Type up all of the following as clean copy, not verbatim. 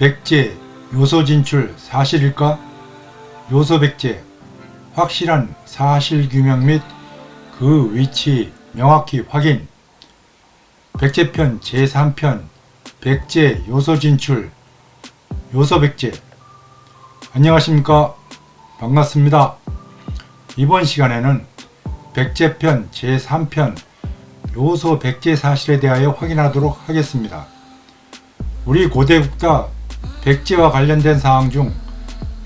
백제 요소 진출 사실일까? 요소 백제 확실한 사실 규명 및 그 위치 명확히 확인. 백제편 제3편 백제 요소 진출 요소 백제. 안녕하십니까? 반갑습니다. 이번 시간에는 백제편 제3편 요소 백제 사실에 대하여 확인하도록 하겠습니다. 우리 고대 국가 백제와 관련된 사항 중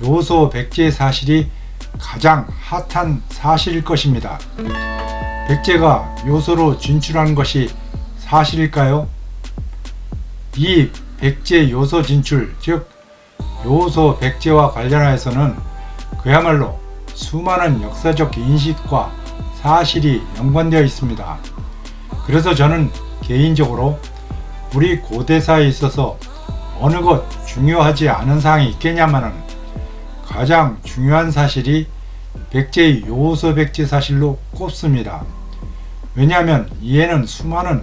요소 백제 사실이 가장 핫한 사실일 것입니다. 백제가 요소로 진출한 것이 사실일까요? 이 백제 요소 진출, 즉 요소 백제와 관련하여서는 그야말로 수많은 역사적 인식과 사실이 연관되어 있습니다. 그래서 저는 개인적으로 우리 고대사에 있어서 어느 것 중요하지 않은 사항이 있겠냐마는 가장 중요한 사실이 백제의 요소 백제 사실로 꼽습니다. 왜냐하면 이에는 수많은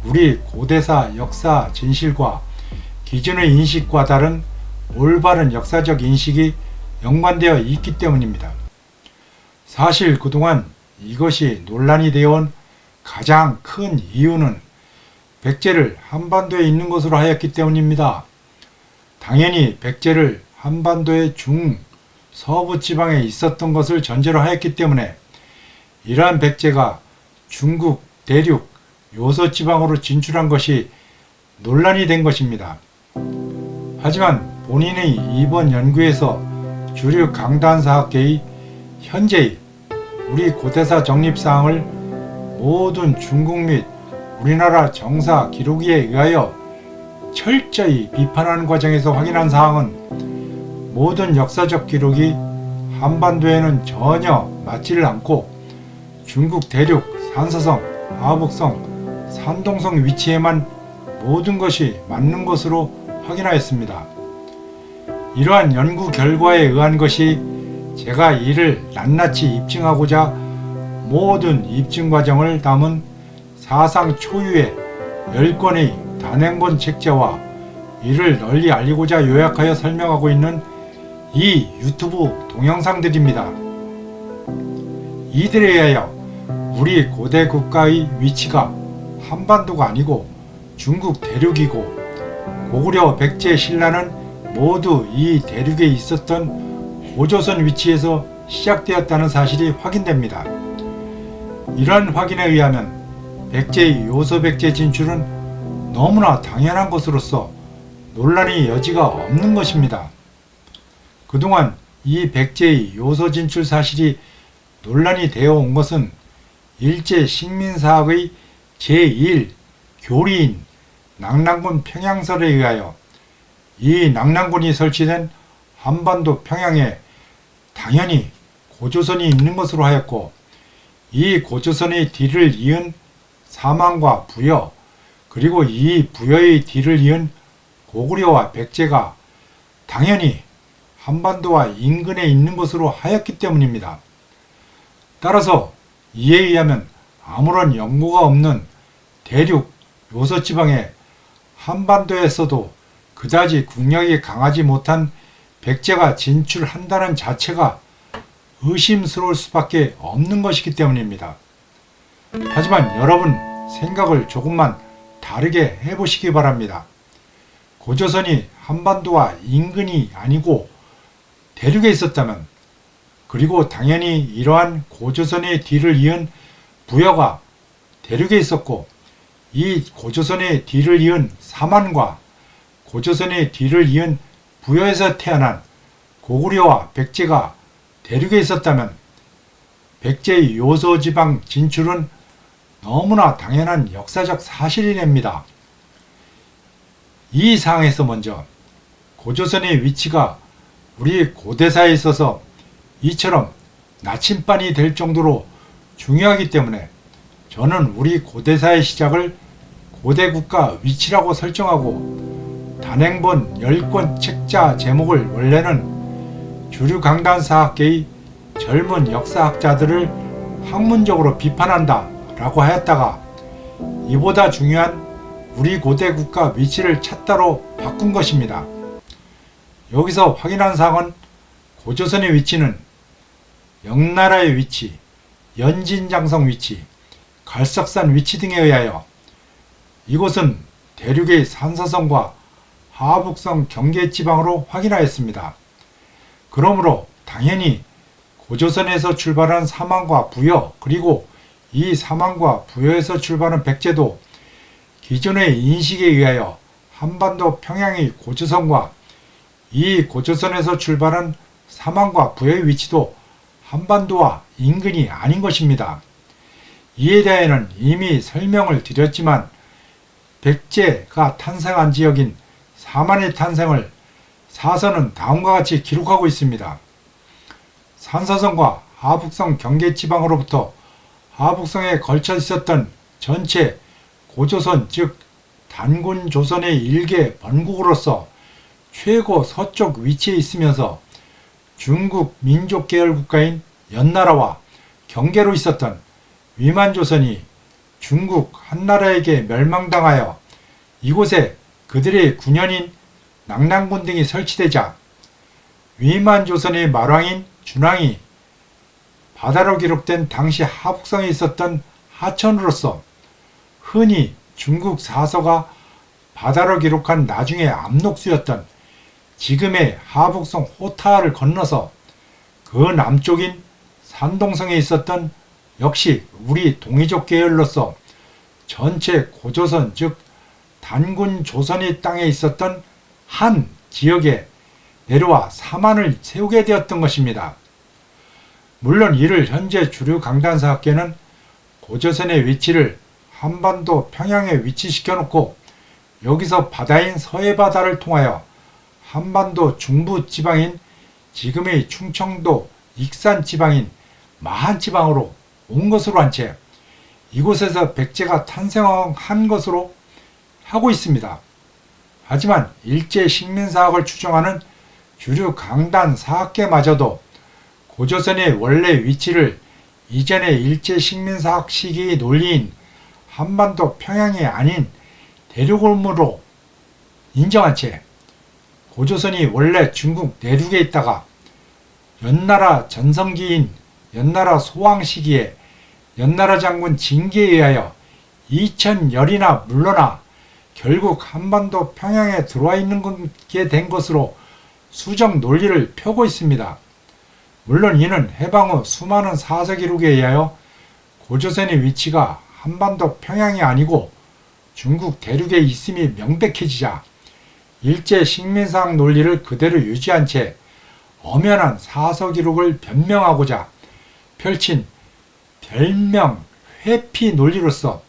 우리 고대사 역사 진실과 기존의 인식과 다른 올바른 역사적 인식이 연관되어 있기 때문입니다. 사실 그동안 이것이 논란이 되어온 가장 큰 이유는 백제를 한반도에 있는 것으로 하였기 때문입니다. 당연히 백제를 한반도의 서부 지방에 있었던 것을 전제로 하였기 때문에 이러한 백제가 중국 대륙 요소 지방으로 진출한 것이 논란이 된 것입니다. 하지만 본인의 이번 연구에서 주류 강단사학계의 현재의 우리 고대사 정립사항을 모든 중국 및 우리나라 정사 기록에 의하여 철저히 비판하는 과정에서 확인한 사항은 모든 역사적 기록이 한반도에는 전혀 맞지를 않고 중국 대륙 산서성, 하북성, 산동성 위치에만 모든 것이 맞는 것으로 확인하였습니다. 이러한 연구 결과에 의한 것이 제가 이를 낱낱이 입증하고자 모든 입증 과정을 담은 사상 초유의 10권의 단행본 책자와 이를 널리 알리고자 요약하여 설명하고 있는 이 유튜브 동영상들입니다. 이들에 의하여 우리 고대 국가의 위치가 한반도가 아니고 중국 대륙이고 고구려 백제 신라는 모두 이 대륙에 있었던 고조선 위치에서 시작되었다는 사실이 확인됩니다. 이러한 확인에 의하면 백제의 요소 백제 진출은 너무나 당연한 것으로서 논란의 여지가 없는 것입니다. 그동안 이 백제의 요소 진출 사실이 논란이 되어 온 것은 일제 식민사학의 제1 교리인 낙랑군 평양설에 의하여 이 낙랑군이 설치된 한반도 평양에 당연히 고조선이 있는 것으로 하였고 이 고조선의 뒤를 이은 사망과 부여 그리고 이 부여의 뒤를 이은 고구려와 백제가 당연히 한반도와 인근에 있는 것으로 하였기 때문입니다. 따라서 이에 의하면 아무런 연고가 없는 대륙 요소지방에 한반도에서도 그다지 국력이 강하지 못한 백제가 진출한다는 자체가 의심스러울 수밖에 없는 것이기 때문입니다. 하지만 여러분 생각을 조금만 다르게 해보시기 바랍니다. 고조선이 한반도와 인근이 아니고 대륙에 있었다면 그리고 당연히 이러한 고조선의 뒤를 이은 부여가 대륙에 있었고 이 고조선의 뒤를 이은 사만과 고조선의 뒤를 이은 부여에서 태어난 고구려와 백제가 대륙에 있었다면 백제의 요소지방 진출은 너무나 당연한 역사적 사실이 됩니다. 이 상황에서 먼저 고조선의 위치가 우리 고대사에 있어서 이처럼 나침반이 될 정도로 중요하기 때문에 저는 우리 고대사의 시작을 고대국가 위치라고 설정하고 단행본 10권 책자 제목을 원래는 주류 강단사학계의 젊은 역사학자들을 학문적으로 비판한다 라고 하였다가 이보다 중요한 우리 고대 국가 위치를 찾다로 바꾼 것입니다. 여기서 확인한 사항은 고조선의 위치는 영나라의 위치, 연진장성 위치, 갈석산 위치 등에 의하여 이곳은 대륙의 산서성과 하북성 경계지방으로 확인하였습니다. 그러므로 당연히 고조선에서 출발한 사만과 부여, 그리고 이 사만과 부여에서 출발한 백제도 기존의 인식에 의하여 한반도 평양의 고조선과 이 고조선에서 출발한 사만과 부여의 위치도 한반도와 인근이 아닌 것입니다. 이에 대해서는 이미 설명을 드렸지만 백제가 탄생한 지역인 사만의 탄생을 사서는 다음과 같이 기록하고 있습니다. 산서성과 하북성 경계지방으로부터 하북성에 걸쳐 있었던 전체 고조선 즉 단군조선의 일개 번국으로서 최고 서쪽 위치에 있으면서 중국 민족 계열 국가인 연나라와 경계로 있었던 위만조선이 중국 한나라에게 멸망당하여 이곳에 그들의 군현인 낙랑군 등이 설치되자 위만조선의 말왕인 준왕이 바다로 기록된 당시 하북성에 있었던 하천으로서 흔히 중국 사서가 바다로 기록한 나중의 압록수였던 지금의 하북성 호타를 건너서 그 남쪽인 산동성에 있었던 역시 우리 동이족 계열로서 전체 고조선 즉 단군 조선의 땅에 있었던 한 지역에 내려와 사만을 세우게 되었던 것입니다. 물론 이를 현재 주류 강단사학계는 고조선의 위치를 한반도 평양에 위치시켜 놓고 여기서 바다인 서해바다를 통하여 한반도 중부 지방인 지금의 충청도 익산 지방인 마한 지방으로 온 것으로 한 채 이곳에서 백제가 탄생한 것으로 하고 있습니다. 하지만 일제 식민사학을 추정하는 주류 강단 사학계마저도 고조선의 원래 위치를 이전의 일제 식민사학 시기의 논리인 한반도 평양이 아닌 대륙으로 인정한 채 고조선이 원래 중국 내륙에 있다가 연나라 전성기인 연나라 소왕 시기에 연나라 장군 징계에 의하여 2000열이나 물러나 결국 한반도 평양에 들어와 있는 게 된 것으로 수정 논리를 펴고 있습니다. 물론 이는 해방 후 수많은 사서 기록에 의하여 고조선의 위치가 한반도 평양이 아니고 중국 대륙에 있음이 명백해지자 일제 식민사학 논리를 그대로 유지한 채 엄연한 사서 기록을 변명하고자 펼친 별명 회피 논리로서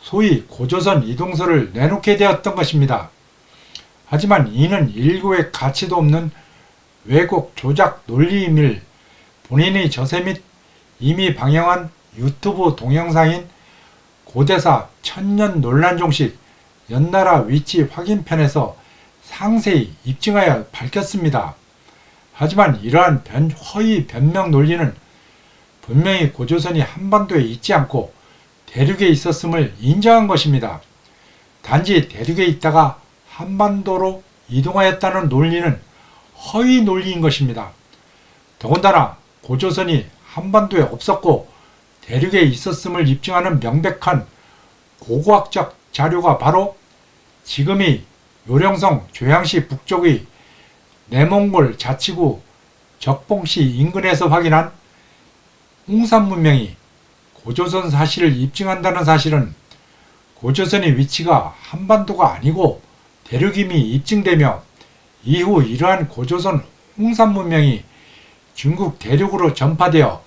소위 고조선 이동서를 내놓게 되었던 것입니다. 하지만 이는 일고의 가치도 없는 왜곡 조작 논리임을 본인의 저서 및 이미 방영한 유튜브 동영상인 고대사 천년 논란종식 연나라 위치 확인편에서 상세히 입증하여 밝혔습니다. 하지만 이러한 허위 변명 논리는 분명히 고조선이 한반도에 있지 않고 대륙에 있었음을 인정한 것입니다. 단지 대륙에 있다가 한반도로 이동하였다는 논리는 허위 논리인 것입니다. 더군다나 고조선이 한반도에 없었고 대륙에 있었음을 입증하는 명백한 고고학적 자료가 바로 지금의 요령성 조양시 북쪽의 내몽골 자치구 적봉시 인근에서 확인한 홍산 문명이 고조선 사실을 입증한다는 사실은 고조선의 위치가 한반도가 아니고 대륙임이 입증되며 이후 이러한 고조선 홍산 문명이 중국 대륙으로 전파되어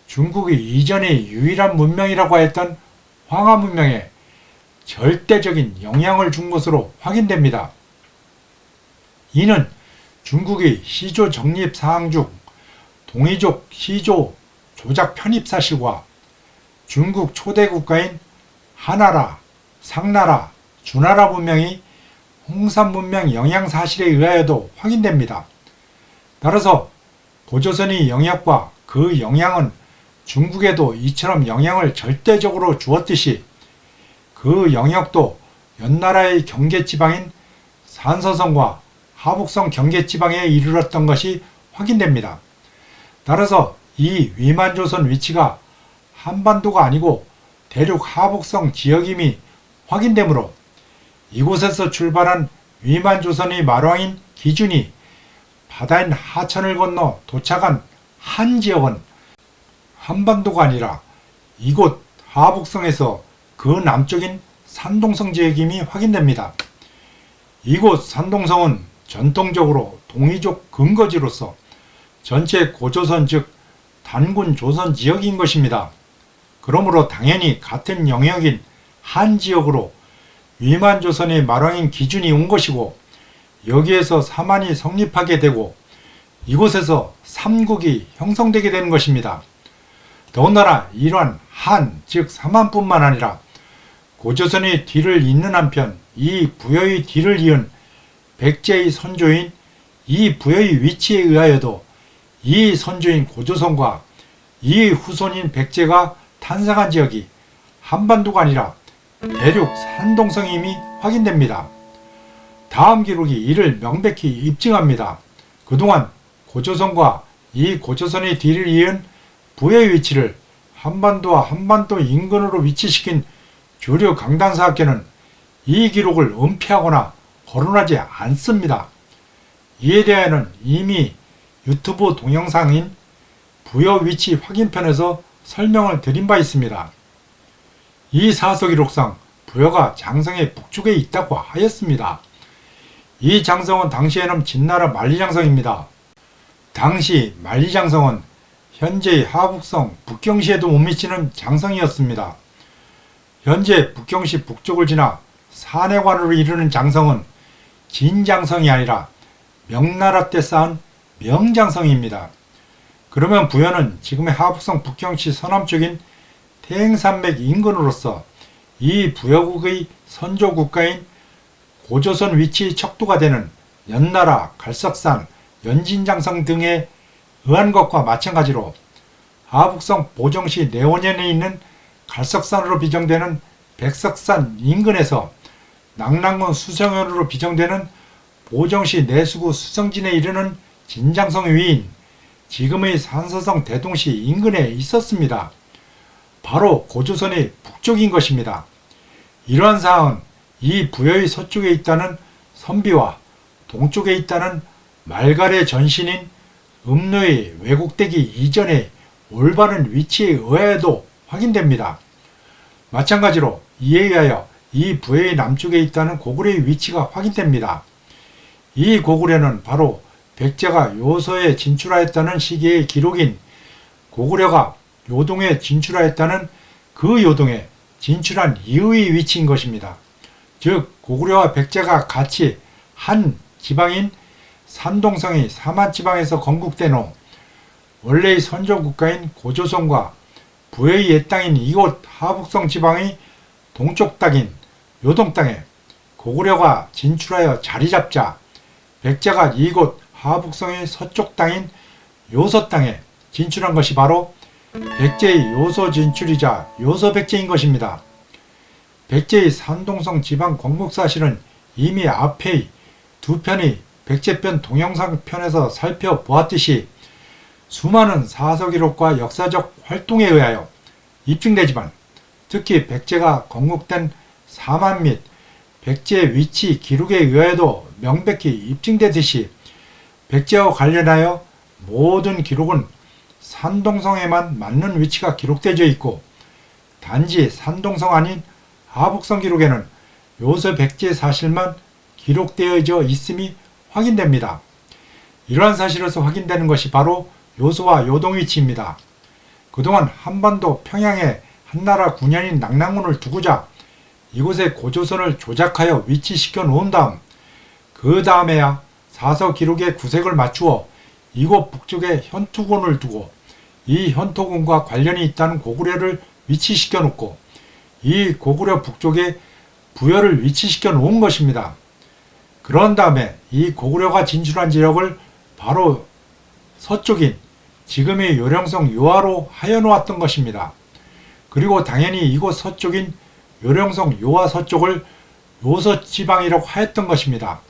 중국의 이전의 유일한 문명이라고 했던 황하 문명에 절대적인 영향을 준 것으로 확인됩니다. 이는 중국의 시조 정립 사항 중 동이족 시조 조작 편입 사실과 중국 초대 국가인 하나라, 상나라, 주나라 문명이 홍산 문명 영향 사실에 의하여도 확인됩니다. 따라서 고조선의 영역과 그 영향은 중국에도 이처럼 영향을 절대적으로 주었듯이 그 영역도 연나라의 경계지방인 산서성과 하북성 경계지방에 이르렀던 것이 확인됩니다. 따라서 이 위만조선 위치가 한반도가 아니고 대륙 하북성 지역임이 확인되므로 이곳에서 출발한 위만조선의 말왕인 기준이 바다인 하천을 건너 도착한 한 지역은 한반도가 아니라 이곳 하북성에서 그 남쪽인 산동성 지역임이 확인됩니다. 이곳 산동성은 전통적으로 동이족 근거지로서 전체 고조선 즉 단군 조선 지역인 것입니다. 그러므로 당연히 같은 영역인 한 지역으로 위만조선의 말왕인 기준이 온 것이고 여기에서 사만이 성립하게 되고 이곳에서 삼국이 형성되게 되는 것입니다. 더군다나 이러한 한 즉 사만뿐만 아니라 고조선의 뒤를 잇는 한편 이 부여의 뒤를 이은 백제의 선조인 이 부여의 위치에 의하여도 이 선조인 고조선과 이 후손인 백제가 탄생한 지역이 한반도가 아니라 대륙 산동성임이 확인됩니다. 다음 기록이 이를 명백히 입증합니다. 그동안 고조선과 이 고조선의 뒤를 이은 부여의 위치를 한반도와 한반도 인근으로 위치시킨 주류 강단사학계는 이 기록을 은폐하거나 거론하지 않습니다. 이에 대하여는 이미 유튜브 동영상인 부여 위치 확인편에서 설명을 드린 바 있습니다. 이 사서 기록상 부여가 장성의 북쪽에 있다고 하였습니다. 이 장성은 당시에는 진나라 만리장성입니다. 당시 만리장성은 현재의 하북성 북경시에도 못 미치는 장성이었습니다. 현재 북경시 북쪽을 지나 산해관으로 이르는 장성은 진장성이 아니라 명나라 때 쌓은 명장성입니다. 그러면 부여는 지금의 하북성 북경시 서남쪽인 태행산맥 인근으로서 이 부여국의 선조국가인 고조선 위치 척도가 되는 연나라, 갈석산, 연진장성 등에 의한 것과 마찬가지로 하북성 보정시 내원현에 있는 갈석산으로 비정되는 백석산 인근에서 낙랑군 수성현으로 비정되는 보정시 내수구 수성진에 이르는 진장성 위인 지금의 산서성 대동시 인근에 있었습니다. 바로 고조선의 북쪽인 것입니다. 이러한 사항은 이 부여의 서쪽에 있다는 선비와 동쪽에 있다는 말갈의 전신인 음노의 왜곡되기 이전의 올바른 위치에 의하여도 확인됩니다. 마찬가지로 이에 의하여 이 부여의 남쪽에 있다는 고구려의 위치가 확인됩니다. 이 고구려는 바로 백제가 요서에 진출하였다는 시기의 기록인 고구려가 요동에 진출하였다는 그 요동에 진출한 이후의 위치인 것입니다. 즉 고구려와 백제가 같이 한 지방인 산동성의 사만지방에서 건국된 후 원래의 선조국가인 고조선과 부여의 옛 땅인 이곳 하북성 지방의 동쪽 땅인 요동 땅에 고구려가 진출하여 자리잡자 백제가 이곳 하북성의 서쪽 땅인 요서 땅에 진출한 것이 바로 백제의 요서 진출이자 요서 백제인 것입니다. 백제의 산동성 지방 건국 사실은 이미 앞의 두 편의 백제편 동영상 편에서 살펴보았듯이 수많은 사서기록과 역사적 활동에 의하여 입증되지만 특히 백제가 건국된 사만 및 백제의 위치 기록에 의하여도 명백히 입증되듯이 백제와 관련하여 모든 기록은 산동성에만 맞는 위치가 기록되어 있고 단지 산동성 아닌 하북성 기록에는 요서 백제 사실만 기록되어져 있음이 확인됩니다. 이러한 사실에서 확인되는 것이 바로 요소와 요동 위치입니다. 그동안 한반도 평양에 한나라 군현인 낙랑군을 두고자 이곳에 고조선을 조작하여 위치시켜 놓은 다음 그 다음에야 사서 기록의 구색을 맞추어 이곳 북쪽에 현투군을 두고 이 현토군과 관련이 있다는 고구려를 위치시켜 놓고 이 고구려 북쪽에 부여를 위치시켜 놓은 것입니다. 그런 다음에 이 고구려가 진출한 지역을 바로 서쪽인 지금의 요령성 요하로 하여 놓았던 것입니다. 그리고 당연히 이곳 서쪽인 요령성 요하 서쪽을 요서지방이라고 하였던 것입니다.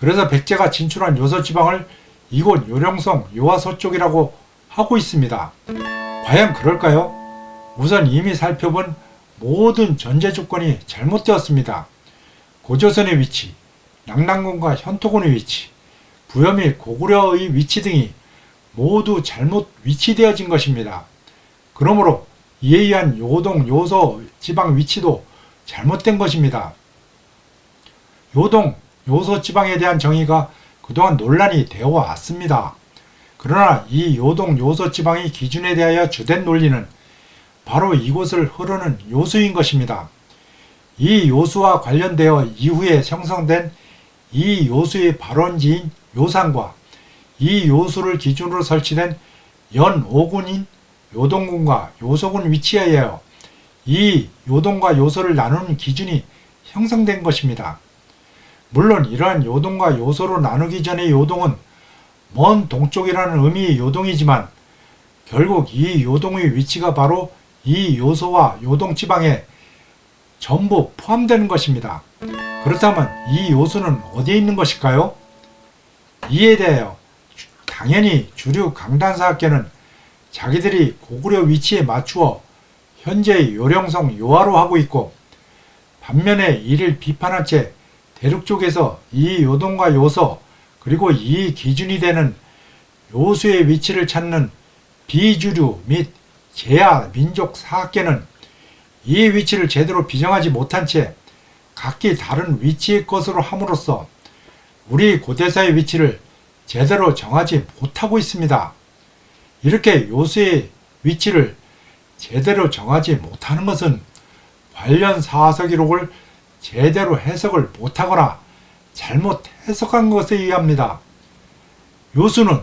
그래서 백제가 진출한 요서지방을 이곳 요령성 요하서 쪽이라고 하고 있습니다. 과연 그럴까요? 우선 이미 살펴본 모든 전제 조건이 잘못되었습니다. 고조선의 위치, 낙랑군과 현토군의 위치, 부여 및 고구려의 위치 등이 모두 잘못 위치되어진 것입니다. 그러므로 이에 의한 요동, 요서 지방 위치도 잘못된 것입니다. 요동, 요서 지방에 대한 정의가 그동안 논란이 되어 왔습니다. 그러나 이 요동, 요서 지방의 기준에 대하여 주된 논리는 바로 이곳을 흐르는 요수인 것입니다. 이 요수와 관련되어 이후에 형성된 이 요수의 발원지인 요산과 이 요수를 기준으로 설치된 연 5군인 요동군과 요서군 위치에 의하여 이 요동과 요서를 나누는 기준이 형성된 것입니다. 물론 이러한 요동과 요서로 나누기 전의 요동은 먼 동쪽이라는 의미의 요동이지만 결국 이 요동의 위치가 바로 이 요서와 요동 지방에 전부 포함되는 것입니다. 그렇다면 이 요수는 어디에 있는 것일까요? 이에 대하여 당연히 주류 강단사학계는 자기들이 고구려 위치에 맞추어 현재의 요령성 요하로 하고 있고, 반면에 이를 비판한 채 대륙 쪽에서 이 요동과 요서 그리고 이 기준이 되는 요수의 위치를 찾는 비주류 및 제야 민족 사학계는 이 위치를 제대로 비정하지 못한 채 각기 다른 위치의 것으로 함으로써 우리 고대사의 위치를 제대로 정하지 못하고 있습니다. 이렇게 요수의 위치를 제대로 정하지 못하는 것은 관련 사서 기록을 제대로 해석을 못하거나 잘못 해석한 것에 의합니다. 요수는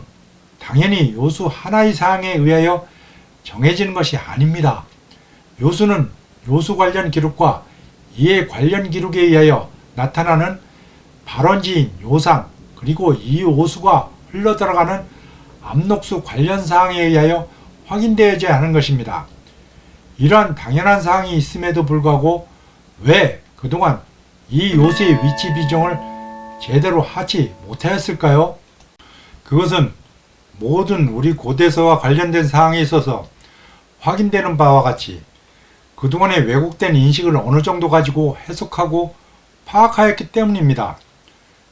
당연히 요수 하나의 사항에 의하여 정해지는 것이 아닙니다. 요수는 요수 관련 기록과 이에 관련 기록에 의하여 나타나는 발원지인 요산 그리고 이 요수가 흘러들어가는 압록수 관련 사항에 의하여 확인되어야 하는 것입니다. 이러한 당연한 사항이 있음에도 불구하고 왜 그동안 이 요수의 위치 비정을 제대로 하지 못하였을까요? 그것은 모든 우리 고대서와 관련된 사항에 있어서 확인되는 바와 같이 그동안의 왜곡된 인식을 어느 정도 가지고 해석하고 파악하였기 때문입니다.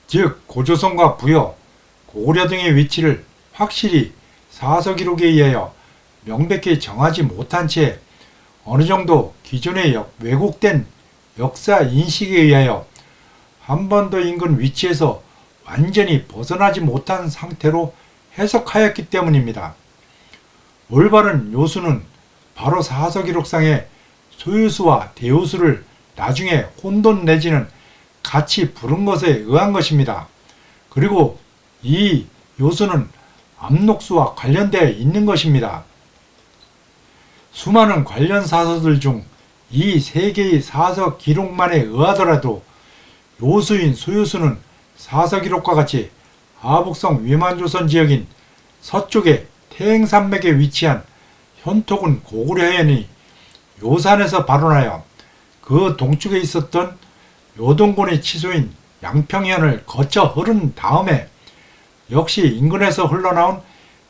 즉 고조선과 부여, 고구려 등의 위치를 확실히 사서 기록에 의하여 명백히 정하지 못한 채 어느 정도 기존의 왜곡된 역사 인식에 의하여 한반도 인근 위치에서 완전히 벗어나지 못한 상태로 해석하였기 때문입니다. 올바른 요수는 바로 사서 기록상의 소요수와 대요수를 나중에 혼돈 내지는 같이 부른 것에 의한 것입니다. 그리고 이 요수는 압록수와 관련되어 있는 것입니다. 수많은 관련 사서들 중 이 세 개의 사서 기록만에 의하더라도 요수인 소요수는 사서 기록과 같이 하북성 위만조선 지역인 서쪽의 태행산맥에 위치한 현토군 고구려현이 요산에서 발원하여 그 동쪽에 있었던 요동군의 치소인 양평현을 거쳐 흐른 다음에 역시 인근에서 흘러나온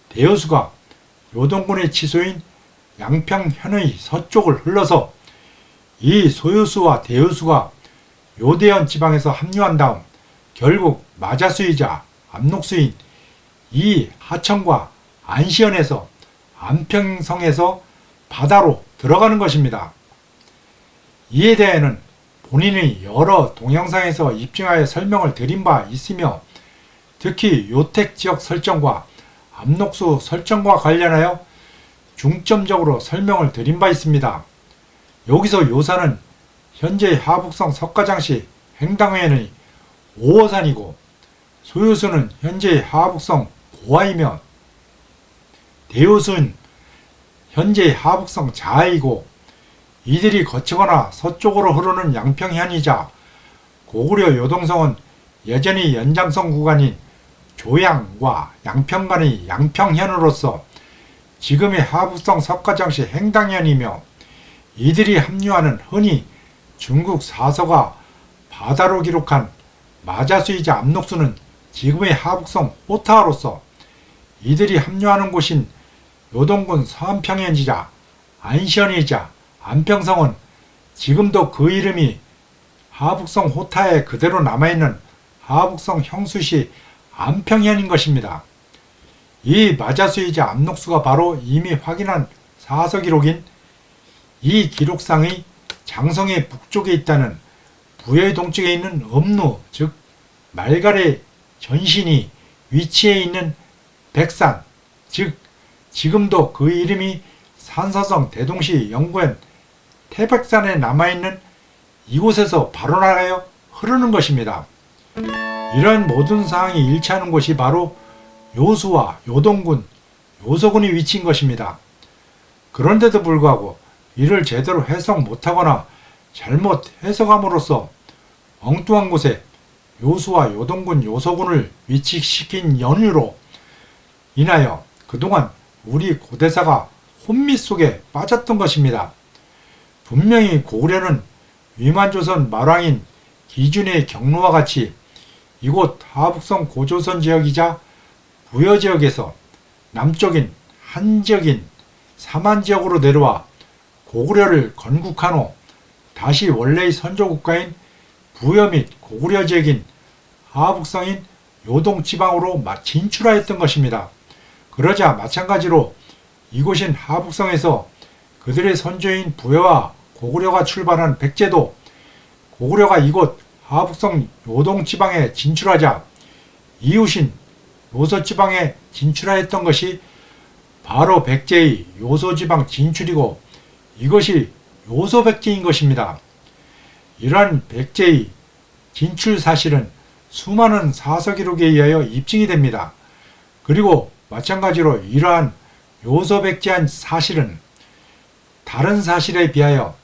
대여수가 요동군의 치소인 양평현의 서쪽을 흘러서 이 소요수와 대여수가 요대현 지방에서 합류한 다음 결국 마자수이자 압록수인 이 하천과 안시현에서 안평성에서 바다로 들어가는 것입니다. 이에 대해는 본인이 여러 동영상에서 입증하여 설명을 드린 바 있으며 특히 요택 지역 설정과 압록수 설정과 관련하여 중점적으로 설명을 드린 바 있습니다. 여기서 요산은 현재 하북성 석가장시 횡당회의 5호산이고 소요수는 현재 하북성 고하이며 대요수는 현재 하북성 자하이고 이들이 거치거나 서쪽으로 흐르는 양평현이자 고구려 요동성은 여전히 연장성 구간인 조양과 양평 간의 양평현으로서 지금의 하북성 석가장시 횡당현이며 이들이 합류하는 흔히 중국 사서가 바다로 기록한 마자수이자 압록수는 지금의 하북성 호타로서 이들이 합류하는 곳인 요동군 서안평현지자 안시현이자 안평성은 지금도 그 이름이 하북성 호타에 그대로 남아있는 하북성 형수시 안평현인 것입니다. 이 마자수이자 압록수가 바로 이미 확인한 사서 기록인 이 기록상의 장성의 북쪽에 있다는 부여의 동쪽에 있는 음루 즉 말갈의 전신이 위치해 있는 백산 즉 지금도 그 이름이 산사성 대동시 영구현 태백산에 남아있는 이곳에서 발원하여 흐르는 것입니다. 이러한 모든 사항이 일치하는 곳이 바로 요수와 요동군, 요서군이 위치인 것입니다. 그런데도 불구하고 이를 제대로 해석 못하거나 잘못 해석함으로써 엉뚱한 곳에 요수와 요동군, 요서군을 위치시킨 연유로 인하여 그동안 우리 고대사가 혼미 속에 빠졌던 것입니다. 분명히 고구려는 위만조선 말왕인 기준의 경로와 같이 이곳 하북성 고조선 지역이자 부여 지역에서 남쪽인 한지역인 삼한지역으로 내려와 고구려를 건국한 후 다시 원래의 선조국가인 부여 및 고구려 지역인 하북성인 요동지방으로 진출하였던 것입니다. 그러자 마찬가지로 이곳인 하북성에서 그들의 선조인 부여와 고구려가 출발한 백제도 고구려가 이곳 하북성 요동지방에 진출하자 이웃인 요서지방에 진출하였던 것이 바로 백제의 요서지방 진출이고 이것이 요서백제인 것입니다. 이러한 백제의 진출 사실은 수많은 사서기록에 의하여 입증이 됩니다. 그리고 마찬가지로 이러한 요서백제한 사실은 다른 사실에 비하여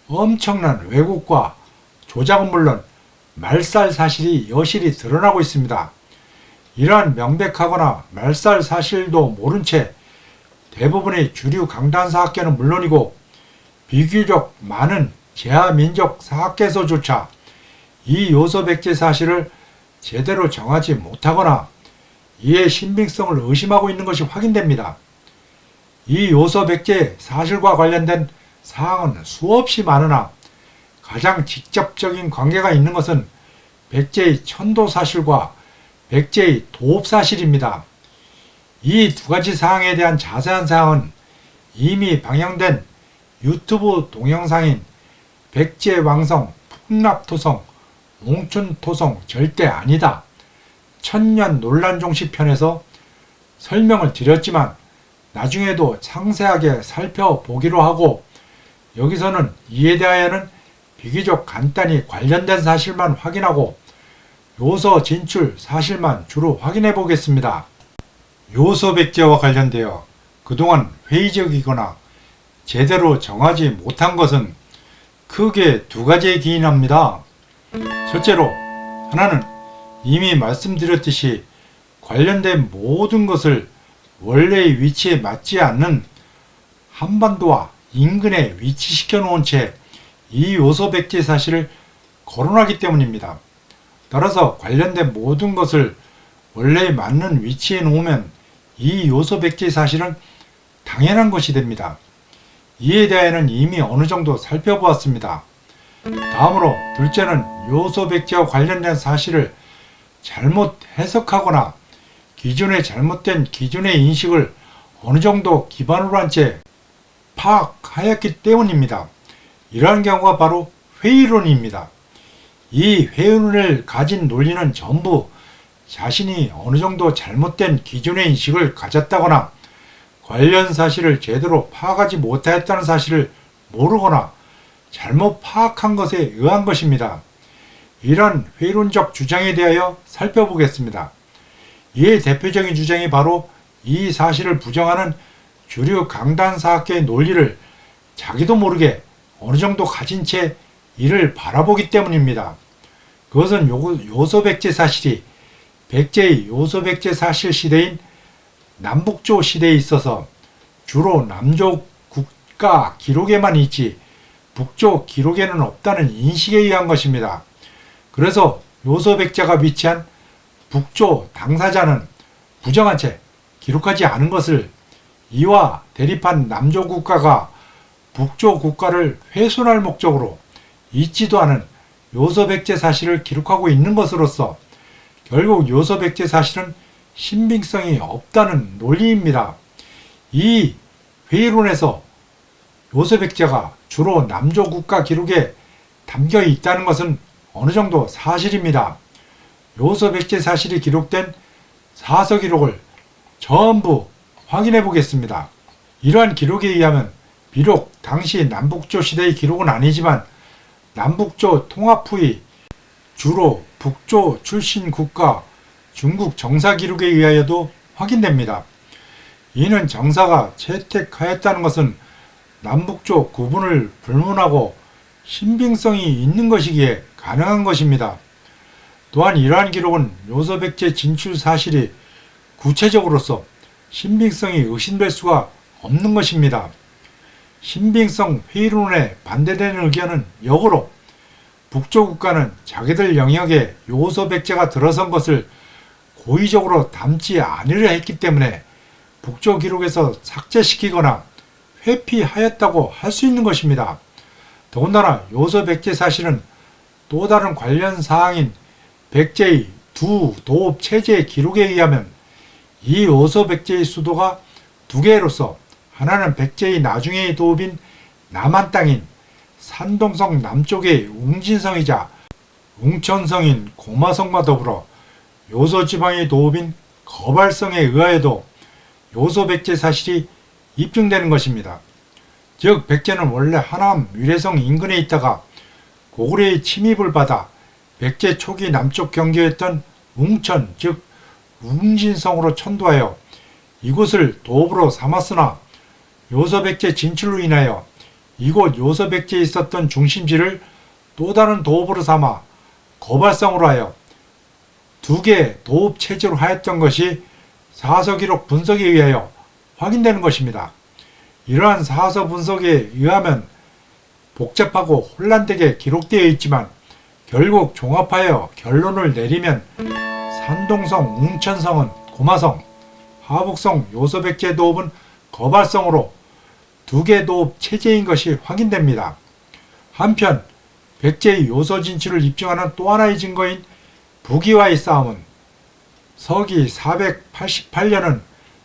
엄청난 왜곡과 조작은 물론 말살 사실이 여실히 드러나고 있습니다. 이러한 명백하거나 말살 사실도 모른 채 대부분의 주류 강단사학계는 물론이고 비교적 많은 제하민족 사학계에서조차 이 요서백제 사실을 제대로 정하지 못하거나 이의 신빙성을 의심하고 있는 것이 확인됩니다. 이 요서백제 사실과 관련된 사항은 수없이 많으나 가장 직접적인 관계가 있는 것은 백제의 천도사실과 백제의 도읍사실입니다. 이 두 가지 사항에 대한 자세한 사항은 이미 방영된 유튜브 동영상인 백제왕성 풍납토성 몽춘토성 절대 아니다 천년 논란종시 편에서 설명을 드렸지만 나중에도 상세하게 살펴보기로 하고 여기서는 이에 대하여는 비교적 간단히 관련된 사실만 확인하고 요서 진출 사실만 주로 확인해 보겠습니다. 요서백제와 관련되어 그동안 회의적이거나 제대로 정하지 못한 것은 크게 두 가지에 기인합니다. 첫째로 하나는 이미 말씀드렸듯이 관련된 모든 것을 원래의 위치에 맞지 않는 한반도와 인근에 위치시켜 놓은 채 이 요서백제 사실을 거론하기 때문입니다. 따라서 관련된 모든 것을 원래에 맞는 위치에 놓으면 이 요서백제 사실은 당연한 것이 됩니다. 이에 대해서는 이미 어느 정도 살펴보았습니다. 다음으로 둘째는 요서백제와 관련된 사실을 잘못 해석하거나 기존의 잘못된 기존의 인식을 어느 정도 기반으로 한 채 파악하였기 때문입니다. 이러한 경우가 바로 회의론입니다. 이 회의론을 가진 논리는 전부 자신이 어느 정도 잘못된 기존의 인식을 가졌다거나 관련 사실을 제대로 파악하지 못하였다는 사실을 모르거나 잘못 파악한 것에 의한 것입니다. 이런 회의론적 주장에 대하여 살펴보겠습니다. 이의 대표적인 주장이 바로 이 사실을 부정하는 주류 강단사학계의 논리를 자기도 모르게 어느 정도 가진 채 이를 바라보기 때문입니다. 그것은 요서백제 사실이 백제의 요서백제 사실 시대인 남북조 시대에 있어서 주로 남조 국가 기록에만 있지 북조 기록에는 없다는 인식에 의한 것입니다. 그래서 요서백제가 위치한 북조 당사자는 부정한 채 기록하지 않은 것을 이와 대립한 남조 국가가 북조 국가를 훼손할 목적으로 있지도 않은 요소백제 사실을 기록하고 있는 것으로서 결국 요소백제 사실은 신빙성이 없다는 논리입니다. 이 회의론에서 요소백제가 주로 남조 국가 기록에 담겨 있다는 것은 어느 정도 사실입니다. 요소백제 사실이 기록된 사서 기록을 전부 확인해 보겠습니다. 이러한 기록에 의하면 비록 당시 남북조 시대의 기록은 아니지만 남북조 통합 후의 주로 북조 출신 국가 중국 정사 기록에 의하여도 확인됩니다. 이는 정사가 채택하였다는 것은 남북조 구분을 불문하고 신빙성이 있는 것이기에 가능한 것입니다. 또한 이러한 기록은 요소백제 진출 사실이 구체적으로서 신빙성이 의심될 수가 없는 것입니다. 신빙성 회의론에 반대되는 의견은 역으로 북조 국가는 자기들 영역에 요소백제가 들어선 것을 고의적으로 담지 않으려 했기 때문에 북조 기록에서 삭제시키거나 회피하였다고 할 수 있는 것입니다. 더군다나 요소백제 사실은 또 다른 관련 사항인 백제의 두 도읍 체제의 기록에 의하면 이 요소백제의 수도가 두 개로서 하나는 백제의 나중의 도읍인 남한 땅인 산동성 남쪽의 웅진성이자 웅천성인 고마성과 더불어 요소지방의 도읍인 거발성에 의하여도 요소백제 사실이 입증되는 것입니다. 즉 백제는 원래 하남 위례성 인근에 있다가 고구려의 침입을 받아 백제 초기 남쪽 경계였던 웅천 즉 웅진성으로 천도하여 이곳을 도읍으로 삼았으나 요소백제 진출로 인하여 이곳 요소백제에 있었던 중심지를 또 다른 도읍으로 삼아 거발성으로 하여 두 개 도읍 체제로 하였던 것이 사서기록 분석에 의하여 확인되는 것입니다. 이러한 사서 분석에 의하면 복잡하고 혼란되게 기록되어 있지만 결국 종합하여 결론을 내리면 산동성, 웅천성은 고마성, 하북성, 요소백제 도읍은 거발성으로 두 개 도읍 체제인 것이 확인됩니다. 한편 백제의 요소 진출을 입증하는 또 하나의 증거인 부기와의 싸움은 서기 488년은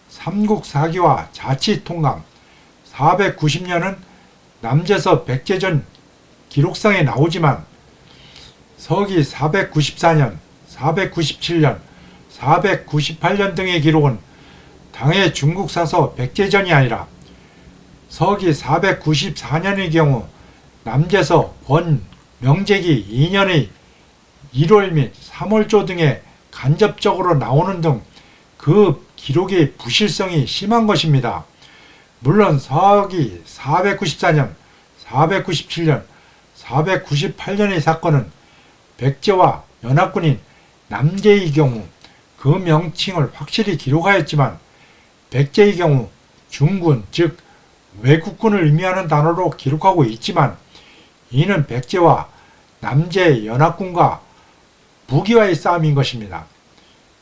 삼국사기와 자치통감, 490년은 남제서 백제전 기록상에 나오지만 서기 494년, 497년, 498년 등의 기록은 당의 중국사서 백제전이 아니라 서기 494년의 경우 남제서 권 명제기 2년의 1월 및 3월조 등에 간접적으로 나오는 등 그 기록의 부실성이 심한 것입니다. 물론 서기 494년, 497년, 498년의 사건은 백제와 연합군인 남제의 경우 그 명칭을 확실히 기록하였지만 백제의 경우 중군 즉 외국군을 의미하는 단어로 기록하고 있지만 이는 백제와 남제 연합군과 부기와의 싸움인 것입니다.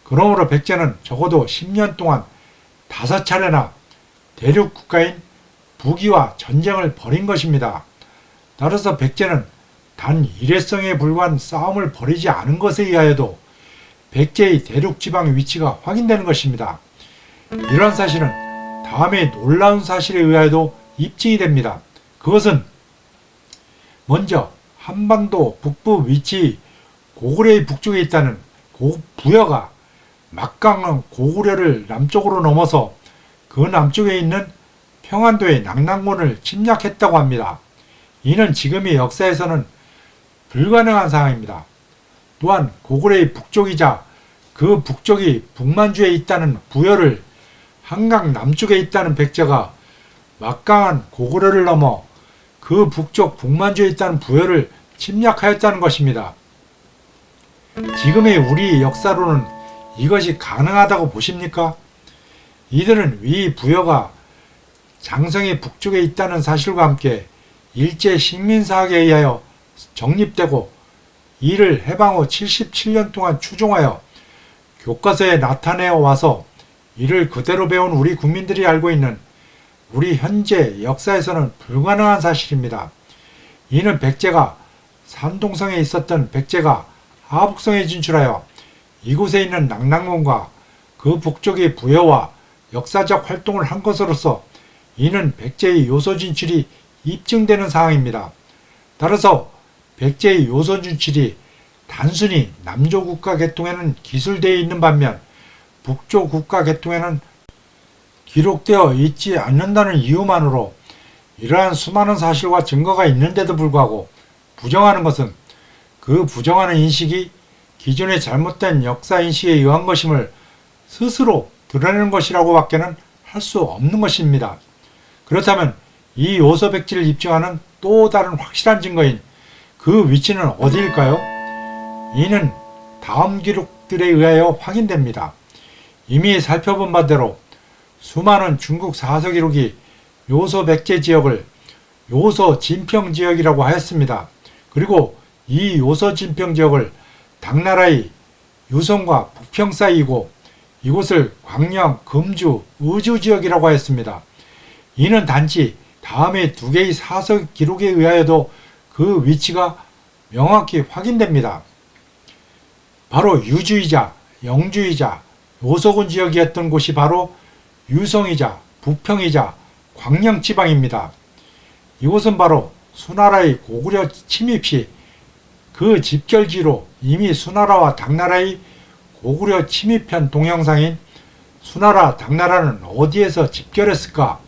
그러므로 백제는 적어도 10년 동안 5차례나 대륙 국가인 부기와 전쟁을 벌인 것입니다. 따라서 백제는 단 일회성에 불과한 싸움을 벌이지 않은 것에 의하여도 백제의 대륙 지방 위치가 확인되는 것입니다. 이러한 사실은 다음의 놀라운 사실에 의하여도 입증이 됩니다. 그것은 먼저 한반도 북부 위치 고구려의 북쪽에 있다는 부여가 막강한 고구려를 남쪽으로 넘어서 그 남쪽에 있는 평안도의 낙랑군을 침략했다고 합니다. 이는 지금의 역사에서는 불가능한 상황입니다. 또한 고구려의 북쪽이자 그 북쪽이 북만주에 있다는 부여를 한강 남쪽에 있다는 백제가 막강한 고구려를 넘어 그 북쪽 북만주에 있다는 부여를 침략하였다는 것입니다. 지금의 우리 역사로는 이것이 가능하다고 보십니까? 이들은 위 부여가 장성의 북쪽에 있다는 사실과 함께 일제 식민사학에 의하여 정립되고 이를 해방 후 77년 동안 추종하여 교과서에 나타내어 와서 이를 그대로 배운 우리 국민들이 알고 있는 우리 현재 역사에서는 불가능한 사실입니다. 이는 백제가 산동성에 있었던 백제가 하북성에 진출하여 이곳에 있는 낙랑궁과 그 북쪽의 부여와 역사적 활동을 한 것으로서 이는 백제의 요소 진출이 입증되는 사항입니다. 따라서 백제의 요소 진출이 단순히 남조 국가 개통에는 기술되어 있는 반면 북조 국가 개통에는 기록되어 있지 않는다는 이유만으로 이러한 수많은 사실과 증거가 있는데도 불구하고 부정하는 것은 그 부정하는 인식이 기존의 잘못된 역사 인식에 의한 것임을 스스로 드러내는 것이라고 밖에는 할 수 없는 것입니다. 그렇다면 이 요소백지를 입증하는 또 다른 확실한 증거인 그 위치는 어디일까요? 이는 다음 기록들에 의하여 확인됩니다. 이미 살펴본 바대로 수많은 중국 사서 기록이 요소 백제 지역을 요소 진평 지역이라고 하였습니다. 그리고 이 요소 진평 지역을 당나라의 유성과 북평 사이이고 이곳을 광명, 금주, 의주 지역이라고 하였습니다. 이는 단지 다음의 두 개의 사서 기록에 의하여도 그 위치가 명확히 확인됩니다. 바로 유주이자 영주이자 요소군 지역이었던 곳이 바로 유성이자 부평이자 광명 지방입니다. 이곳은 바로 수나라의 고구려 침입 시 그 집결지로 이미 수나라와 당나라의 고구려 침입편 동영상인 수나라 당나라는 어디에서 집결했을까?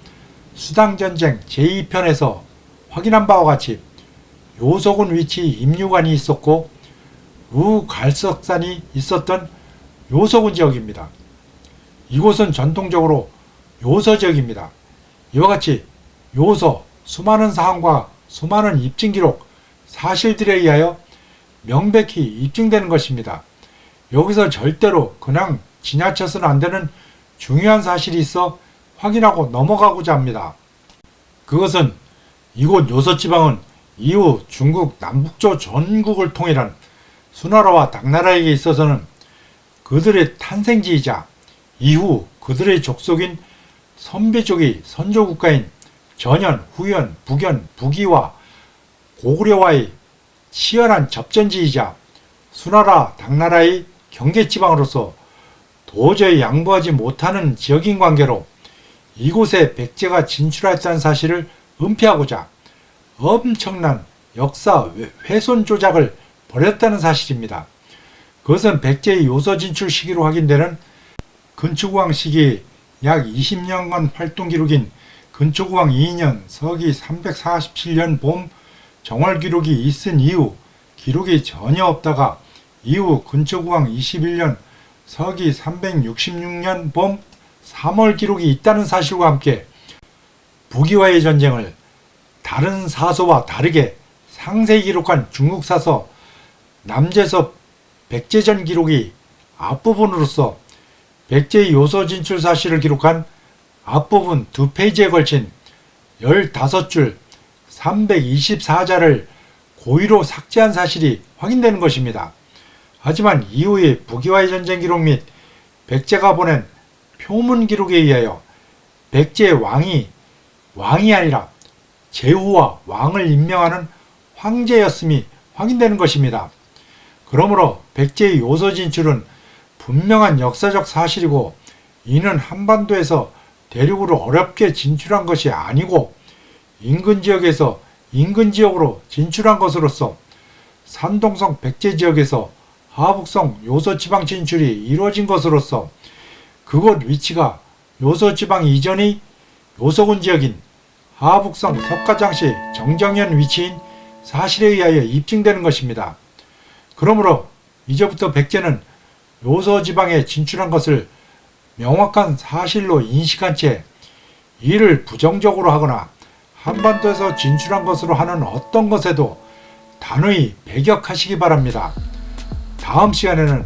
수당전쟁 제2편에서 확인한 바와 같이 요소군 위치 임류관이 있었고 우갈석산이 있었던 요소군 지역입니다. 이곳은 전통적으로 요소 지역입니다. 이와 같이 요소, 수많은 사항과 수많은 입증 기록, 사실들에 의하여 명백히 입증되는 것입니다. 여기서 절대로 그냥 지나쳐서는 안 되는 중요한 사실이 있어 확인하고 넘어가고자 합니다. 그것은 이곳 요소지방은 이후 중국 남북조 전국을 통일한 수나라와 당나라에게 있어서는 그들의 탄생지이자 이후 그들의 족속인 선비족의 선조국가인 전현, 후현, 북현, 북이와 고구려와의 치열한 접전지이자 수나라, 당나라의 경계지방으로서 도저히 양보하지 못하는 지역인 관계로 이곳에 백제가 진출했다는 사실을 은폐하고자 엄청난 역사 훼손 조작을 벌였다는 사실입니다. 그것은 백제의 요소 진출 시기로 확인되는 근초구왕 시기 약 20년간 활동 기록인 근초구왕 2년 서기 347년 봄 정월 기록이 있은 이후 기록이 전혀 없다가 이후 근초구왕 21년 서기 366년 봄 3월 기록이 있다는 사실과 함께 북이와의 전쟁을 다른 사서와 다르게 상세히 기록한 중국 사서 남제서 백제전 기록이 앞부분으로서 백제의 요소 진출 사실을 기록한 앞부분 2페이지에 걸친 15줄 324자를 고의로 삭제한 사실이 확인되는 것입니다. 하지만 이후의 북이와의 전쟁 기록 및 백제가 보낸 표문 기록에 의하여 백제의 왕이 아니라 제후와 왕을 임명하는 황제였음이 확인되는 것입니다. 그러므로 백제의 요소 진출은 분명한 역사적 사실이고 이는 한반도에서 대륙으로 어렵게 진출한 것이 아니고 인근 지역에서 인근 지역으로 진출한 것으로서 산동성 백제 지역에서 하북성 요소지방 진출이 이루어진 것으로서 그곳 위치가 요소지방 이전의 요소군 지역인 하북성 석가장시 정정현 위치인 사실에 의하여 입증되는 것입니다. 그러므로 이제부터 백제는 요소지방에 진출한 것을 명확한 사실로 인식한 채 이를 부정적으로 하거나 한반도에서 진출한 것으로 하는 어떤 것에도 단호히 배격하시기 바랍니다. 다음 시간에는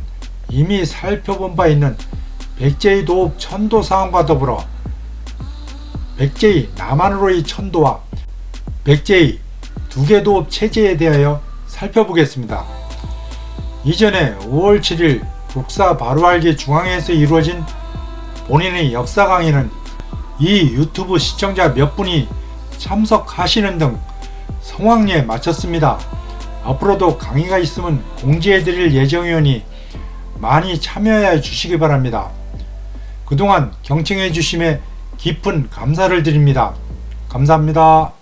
이미 살펴본 바 있는 백제의 도읍 천도 사항과 더불어 백제의 남한으로의 천도와 백제의 두개 도읍 체제에 대하여 살펴보겠습니다. 이전에 5월 7일 독사 바로알기 중앙회에서 이루어진 본인의 역사 강의는 이 유튜브 시청자 몇 분이 참석하시는 등 성황리에 마쳤습니다. 앞으로도 강의가 있으면 공지해드릴 예정이오니 많이 참여해 주시기 바랍니다. 그동안 경청해 주심에 깊은 감사를 드립니다. 감사합니다.